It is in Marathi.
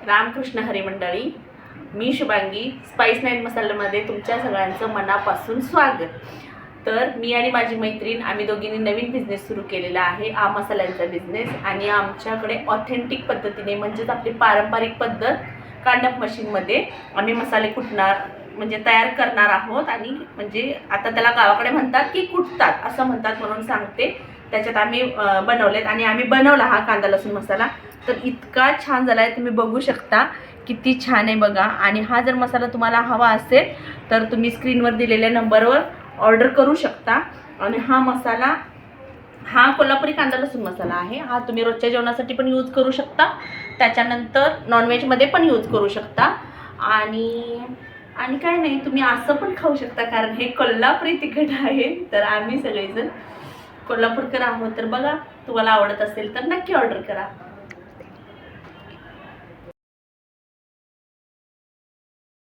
रामकृष्ण हरी मंडळी, मी शुभांगी स्पाइस नाईट मसाल्यामध्ये तुमच्या सगळ्यांचं मनापासून स्वागत। तर मी आणि माझी मैत्रीण आम्ही दोघींनी नवीन बिझनेस सुरू केलेला आहे, हा मसाल्यांचा बिझनेस। आणि आमच्याकडे ऑथेंटिक पद्धतीने म्हणजेच आपली पारंपरिक पद्धत कांडप मशीनमध्ये आम्ही मसाले कुटणार म्हणजे तयार करणार आहोत। आणि म्हणजे आता त्याला गावाकडे म्हणतात की कुटतात असं म्हणतात म्हणून सांगते। त्याच्यात आम्ही बनवलेत आणि आम्ही बनवला हा कांदा लसूण मसाला। तर इतका छान झाला आहे, तुम्ही बघू शकता किती छान आहे बघा। आणि हा जर मसाला तुम्हाला हवा असेल तर तुम्ही स्क्रीनवर दिलेल्या नंबरवर ऑर्डर करू शकता। आणि हा मसाला हा कोल्हापुरी कांदा लसूण मसाला आहे। हा तुम्ही रोजच्या जेवणासाठी पण यूज करू शकता, त्याच्यानंतर नॉनव्हेजमध्ये पण यूज करू शकता। आणि काय नाही, तुम्ही असं पण खाऊ शकता कारण हे कोल्हापुरी तिखट आहे। तर आम्ही सगळेजण कोल्हापूरकर आहोत, तर बघा तुम्हाला आवडत असेल तर नक्की ऑर्डर करा।